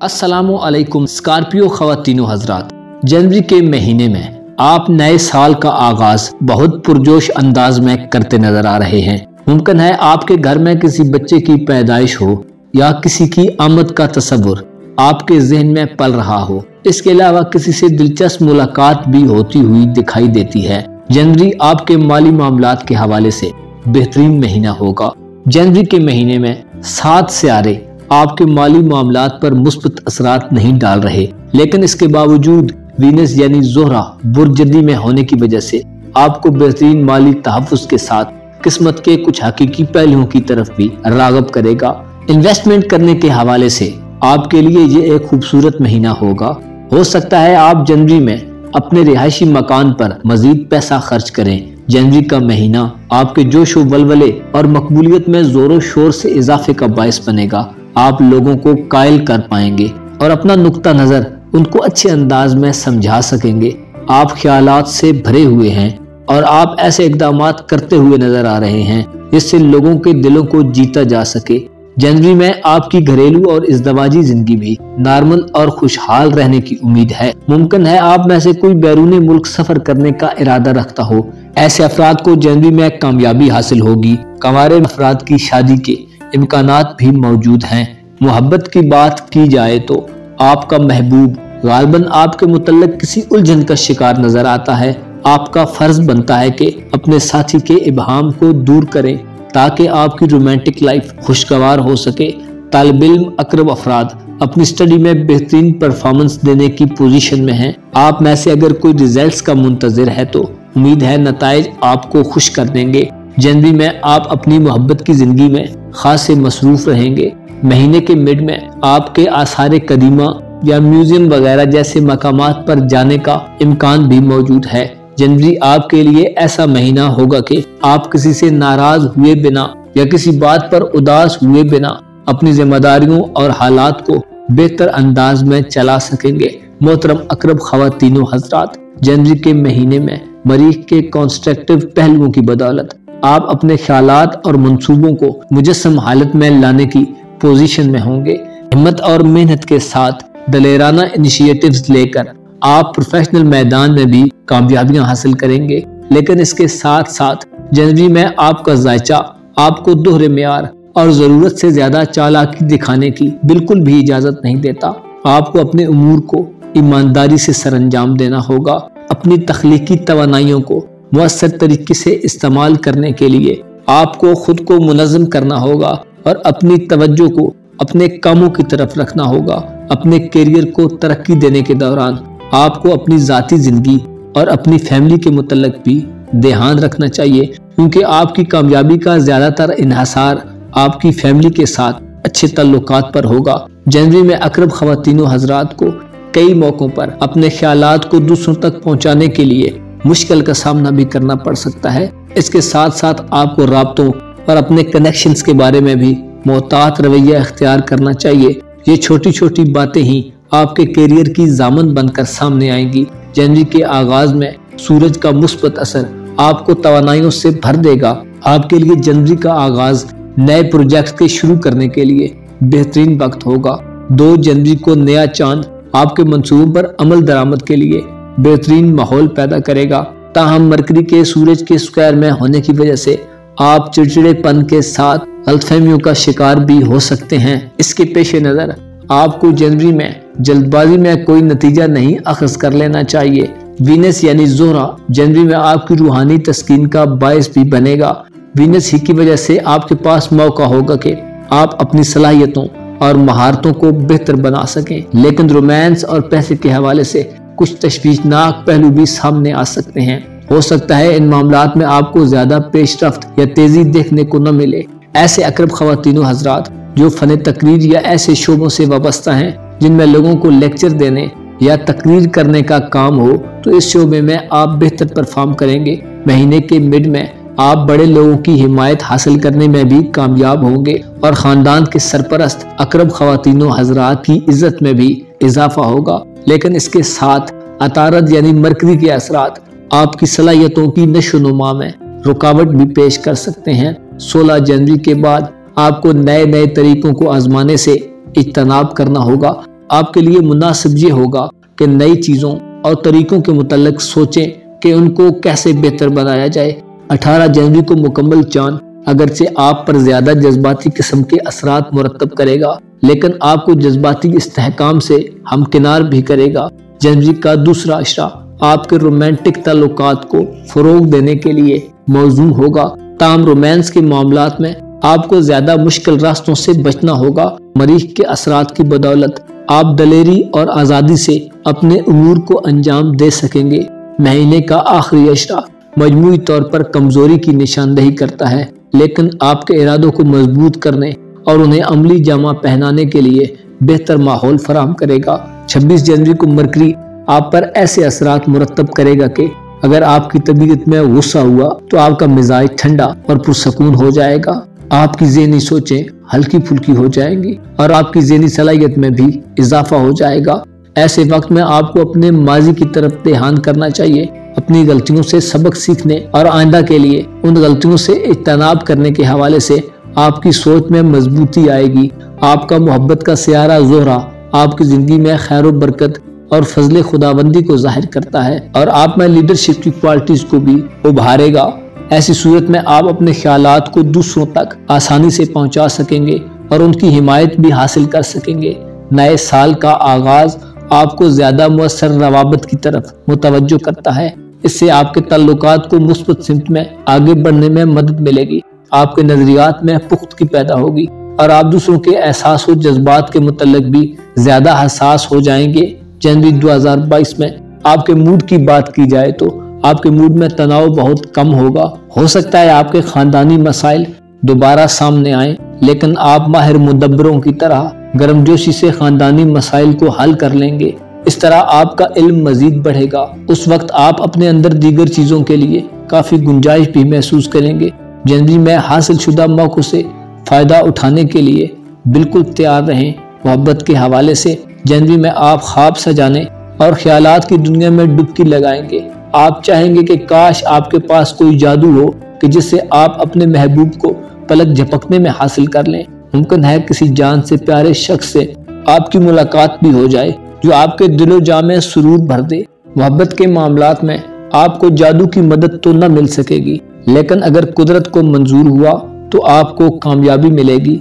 अस्सलामुअलैकुम स्कॉर्पियो ख़वातीनो हज़रात, जनवरी के महीने में आप नए साल का आगाज बहुत पुरजोश अंदाज में करते नजर आ रहे हैं। मुमकिन है आपके घर में किसी बच्चे की पैदाइश हो या किसी की आमद का तस्वुर आपके जहन में पल रहा हो। इसके अलावा किसी से दिलचस्प मुलाकात भी होती हुई दिखाई देती है। जनवरी आपके माली मामलात के हवाले से बेहतरीन महीना होगा। जनवरी के महीने में 7 सियारे आपके माली मामलात पर मुस्बत असरात नहीं डाल रहे, लेकिन इसके बावजूद वीनस यानी ज़ोहरा बुर्जदी में होने की वजह से आपको बेहतरीन माली तहफ़्फ़ुज़ के साथ किस्मत के कुछ हकीकी पहलुओं की तरफ भी राग़ब करेगा। इन्वेस्टमेंट करने के हवाले से आपके लिए ये एक खूबसूरत महीना होगा। हो सकता है आप जनवरी में अपने रिहायशी मकान पर मजीद पैसा खर्च करें। जनवरी का महीना आपके जोश व वलवले और मकबूलियत में जोरों शोर से इजाफे का बायस बनेगा। आप लोगों को कायल कर पाएंगे और अपना नुक्ता नजर उनको अच्छे अंदाज में समझा सकेंगे। आप ख्यालात से भरे हुए हैं और आप ऐसे इकदामात करते हुए नजर आ रहे हैं जिससे लोगों के दिलों को जीता जा सके। जनवरी में आपकी घरेलू और इज़दवाजी जिंदगी भी नॉर्मल और खुशहाल रहने की उम्मीद है। मुमकिन है आप में से कोई बैरूनी मुल्क सफर करने का इरादा रखता हो। ऐसे अफराद को जनवरी में कामयाबी हासिल होगी। कंवारे अफराद की शादी के इम्कानात भी मौजूद हैं। मोहब्बत की बात की जाए तो आपका महबूब गालबन आपके मुतल्लिक किसी उलझन का शिकार नजर आता है। आपका फर्ज बनता है कि अपने साथी के इबहाम को दूर करें ताकि आपकी रोमांटिक लाइफ खुशगवार हो सके। तालिब इल्म अकरब अफराद अपनी स्टडी में बेहतरीन परफॉर्मेंस देने की पोजीशन में हैं। आप में से अगर कोई रिजल्ट्स का मुंतजिर है तो उम्मीद है नताइज आपको खुश कर देंगे। जनवरी में आप अपनी मोहब्बत की जिंदगी में खास मसरूफ रहेंगे। महीने के मिड में आपके आसार कदीमा या म्यूजियम वगैरह जैसे मकामात पर जाने का इम्कान भी मौजूद है। जनवरी आपके लिए ऐसा महीना होगा कि आप किसी से नाराज हुए बिना या किसी बात पर उदास हुए बिना अपनी जिम्मेदारियों और हालात को बेहतर अंदाज में चला सकेंगे। मोहतरम अकरब ख़वातीनो हज़रात, जनवरी के महीने में मरीख के कंस्ट्रक्टिव पहलुओं की बदौलत आप अपने ख्यालात और मंसूबों को मुजस्सम हालत में लाने की पोजीशन में होंगे। हिम्मत और मेहनत के साथ दलेराना इनिशिएटिव्स लेकर आप प्रोफेशनल मैदान में भी कामयाबियां हासिल करेंगे। लेकिन इसके साथ साथ जनवरी में आपका जायचा आपको दोहरे मेयार और जरूरत से ज्यादा चालाकी दिखाने की बिल्कुल भी इजाजत नहीं देता। आपको अपने उमूर को ईमानदारी से सरअंजाम देना होगा। अपनी तख्लीकी तवानाइयों को मुअस्सर तरीके से इस्तेमाल करने के लिए आपको खुद को मुनज़्ज़म करना होगा और अपनी तवज्जो को अपने कामों की तरफ रखना होगा। अपने करियर को तरक्की देने के दौरान आपको अपनी जाती जिंदगी और अपनी फैमिली के मुतल्लिक भी ध्यान रखना चाहिए, क्योंकि आपकी कामयाबी का ज्यादातर इन्हिसार आपकी फैमिली के साथ अच्छे ताल्लुकात पर होगा। जनवरी में अकरब ख़वातीनो हज़रात को कई मौकों पर अपने ख्यालात को दूसरों तक पहुंचाने के लिए मुश्किल का सामना भी करना पड़ सकता है। इसके साथ साथ आपको राब्तों और अपने कनेक्शंस के बारे में भी मोहतात रवैया इख्तियार करना चाहिए। ये छोटी छोटी बातें ही आपके करियर की जामन बनकर सामने आएंगी। जनवरी के आगाज में सूरज का मुस्बत असर आपको तवानाइयों से भर देगा। आपके लिए जनवरी का आगाज नए प्रोजेक्ट के शुरू करने के लिए बेहतरीन वक्त होगा। 2 जनवरी को नया चांद आपके मंसूबों पर अमल दरामद के लिए बेहतरीन माहौल पैदा करेगा। ताहम मरकरी के सूरज के स्क्वायर में होने की वजह से आप चिड़चिड़ेपन के साथ गलतफहमियों का शिकार भी हो सकते हैं। इसके पेश नजर आपको जनवरी में जल्दबाजी में कोई नतीजा नहीं अखज़ कर लेना चाहिए। वीनस यानी ज़ोहरा जनवरी में आपकी रूहानी तस्कीन का बायस भी बनेगा। वीनस ही की वजह से आपके पास मौका होगा कि आप अपनी सलाहियतों और महारतों को बेहतर बना सकें। लेकिन रोमांस और पैसे के हवाले से कुछ तशवीशनाक पहलू भी सामने आ सकते हैं। हो सकता है इन मामलात में आपको ज्यादा पेशरफ्त या तेजी देखने को न मिले। ऐसे अकरब ख़वातीनो हज़रात जो फ़न तकरीर या ऐसे शोबों से वाबस्ता हैं जिनमें लोगों को लेक्चर देने या तकरीर करने का काम हो, तो इस शोबे में आप बेहतर परफॉर्म करेंगे। महीने के मिड में आप बड़े लोगों की हिमायत हासिल करने में भी कामयाब होंगे और खानदान के सरपरस्त अकरब ख़वातीनो हज़रात की इज्जत में भी इजाफा होगा। लेकिन इसके साथ अतारद यानी मरकरी के असरात आपकी सलाहियतों की नशोनुमा में रुकावट भी पेश कर सकते हैं। 16 जनवरी के बाद आपको नए नए तरीकों को आजमाने से इज्तनाब करना होगा। आपके लिए मुनासिब ये होगा कि नई चीजों और तरीकों के मुताल्लिक सोचें कि उनको कैसे बेहतर बनाया जाए। 18 जनवरी को मुकम्मल चांद अगरचे आप पर ज्यादा जज्बाती किस्म के असरात मुरतब करेगा, लेकिन आपको जज्बाती इस्तेहकाम से हमकिनार भी करेगा। जनवरी का दूसरा अशरा आपके रोमांटिक ताल्लुकात को फरोग देने के लिए मौजूद होगा। ताम रोमांस के मामलात में आपको ज्यादा मुश्किल रास्तों से बचना होगा। मरीख के असरात की बदौलत आप दलेरी और आज़ादी से अपने उमूर को अंजाम दे सकेंगे। महीने का आखिरी अशरा मजमूई तौर पर कमजोरी की निशानदेही करता है, लेकिन आपके इरादों को मजबूत करने और उन्हें अमली जामा पहनाने के लिए बेहतर माहौल फराहम करेगा। 26 जनवरी को मरकरी आप पर ऐसे असरात मुरतब करेगा कि अगर आपकी तबीयत में गुस्सा हुआ तो आपका मिजाज ठंडा और पुरसकून हो जाएगा। आपकी ज़हनी सोचें हल्की फुल्की हो जाएंगी और आपकी ज़हनी सलाहियत में भी इजाफा हो जाएगा। ऐसे वक्त में आपको अपने माजी की तरफ ध्यान करना चाहिए। अपनी गलतियों से सबक सीखने और आइंदा के लिए उन गलतियों से इज्तनाब करने के हवाले से आपकी सोच में मजबूती आएगी। आपका मोहब्बत का सियारा ज़ोहरा आपकी जिंदगी में खैर बरकत और फजले खुदाबंदी को जाहिर करता है और आप में लीडरशिप की क्वालिटीज को भी उभारेगा। ऐसी सूरत में आप अपने ख्यालात को दूसरों तक आसानी से पहुंचा सकेंगे और उनकी हिमायत भी हासिल कर सकेंगे। नए साल का आगाज आपको ज्यादा मुअस्सर रवाबत की तरफ मुतवज्जो करता है। इससे आपके ताल्लुकात को मुस्बत सिमत में आगे बढ़ने में मदद मिलेगी। आपके नजरियात में पुख्तगी पैदा होगी और आप दूसरों के एहसास और जज्बात के मुतल्लिक भी ज्यादा हसास हो जाएंगे। जनवरी 2022 में आपके मूड की बात की जाए तो आपके मूड में तनाव बहुत कम होगा। हो सकता है आपके खानदानी मसाइल दोबारा सामने आए, लेकिन आप माहिर मुदब्बरों की तरह गर्मजोशी से खानदानी मसाइल को हल कर लेंगे। इस तरह आपका इल्म मजीद बढ़ेगा। उस वक्त आप अपने अंदर दीगर चीजों के लिए काफी गुंजाइश भी महसूस करेंगे। जनवरी में हासिल शुदा मौकों से फायदा उठाने के लिए बिल्कुल तैयार रहें। मोहब्बत के हवाले से जनवरी में आप ख्वाब सजाने और ख्यालात की दुनिया में डुबकी लगाएंगे। आप चाहेंगे कि काश आपके पास कोई जादू हो कि जिससे आप अपने महबूब को पलक झपकने में हासिल कर लें। मुमकिन है किसी जान से प्यारे शख्स से आपकी मुलाकात भी हो जाए जो आपके दिलो जा में सुरूर भर दे। मोहब्बत के मामलात में आपको जादू की मदद तो न मिल सकेगी, लेकिन अगर कुदरत को मंजूर हुआ तो आपको कामयाबी मिलेगी।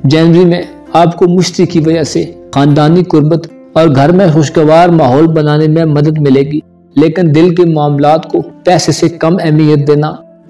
जनवरी में आपको मुश्तरी की वजह से खानदानी कुर्बत और घर में खुशगवार माहौल बनाने में मदद मिलेगी, लेकिन दिल के मामलात को पैसे से कम अहमियत देना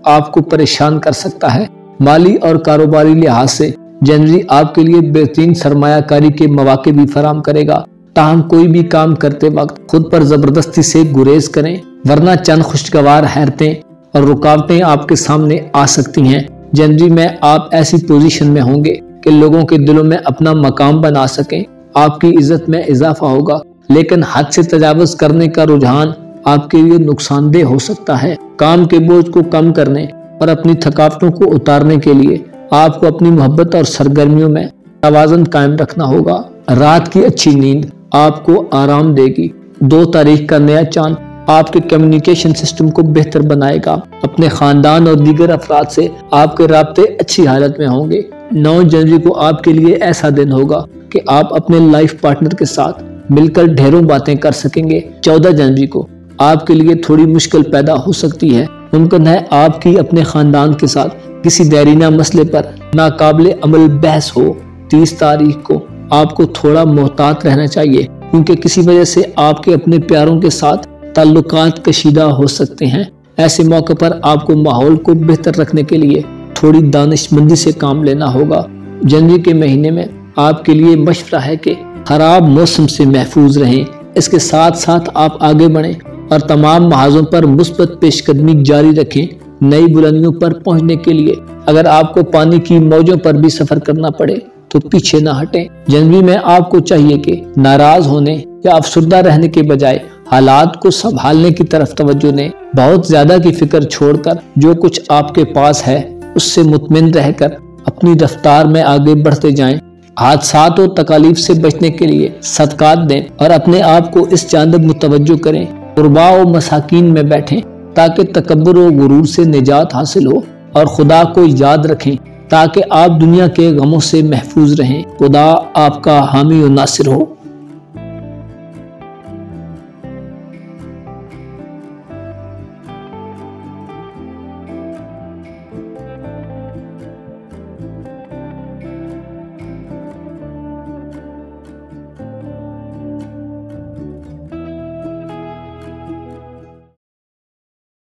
आपको परेशान कर सकता है। माली और कारोबारी लिहाज से जनवरी आपके लिए बेहतरीन सरमायाकारी के मौके भी फराहम करेगा। ताहम कोई भी काम करते वक्त खुद पर जबरदस्ती से गुरेज करें, वरना चंद खुशगवार हैरतें और रुकावटें आपके सामने आ सकती हैं। जनवरी में आप ऐसी पोजीशन में होंगे कि लोगों के दिलों में अपना मकाम बना सकें। आपकी इज्जत में इजाफा होगा, लेकिन हद से तजावुज करने का रुझान आपके लिए नुकसानदेह हो सकता है। काम के बोझ को कम करने और अपनी थकावटों को उतारने के लिए आपको अपनी मोहब्बत और सरगर्मियों में तवाज़ुन कायम रखना होगा। रात की अच्छी नींद आपको आराम देगी। 2 तारीख का नया चांद आपके कम्युनिकेशन सिस्टम को बेहतर बनाएगा। अपने खानदान और दीगर अफराद से आपके राब्ते अच्छी हालत में होंगे। 9 जनवरी को आपके लिए ऐसा दिन होगा कि आप अपने लाइफ पार्टनर के साथ मिलकर ढेरों बातें कर सकेंगे। 14 जनवरी को आपके लिए थोड़ी मुश्किल पैदा हो सकती है। मुमकिन है आपकी अपने खानदान के साथ किसी दैरीना मसले पर नाकाबिले अमल बहस हो। 30 तारीख को आपको थोड़ा मोहतात रहना चाहिए, क्योंकि किसी वजह से आपके अपने प्यारों के साथ ताल्लुकात कशीदा हो सकते हैं। ऐसे मौके पर आपको माहौल को बेहतर रखने के लिए थोड़ी दानिशमंदी से काम लेना होगा। जनवरी के महीने में आपके लिए मशवरा है कि खराब मौसम से महफूज रहें। इसके साथ साथ आप आगे बढ़ें और तमाम महाजों पर मुस्बत पेशकदमी जारी रखें। नई बुलंदियों पर पहुंचने के लिए अगर आपको पानी की मौजों पर भी सफर करना पड़े तो पीछे न हटें। जनवरी में आपको चाहिए कि नाराज होने या अफसुर्दा रहने के बजाय हालात को संभालने की तरफ तवज्जो दें। बहुत ज्यादा की फिक्र छोड़कर जो कुछ आपके पास है उससे मुतमिन रहकर अपनी रफ्तार में आगे बढ़ते जाएं। हादसात और तकालीफ से बचने के लिए सदकात दें और अपने आप को इस जानिब मुतवज्जो करें। कुर्बा और मसाकीन में बैठें ताकि तकब्बुर और गुरूर से निजात हासिल हो, और खुदा को याद रखें ताकि आप दुनिया के गमों से महफूज रहें। खुदा आपका हामी और नासिर हो।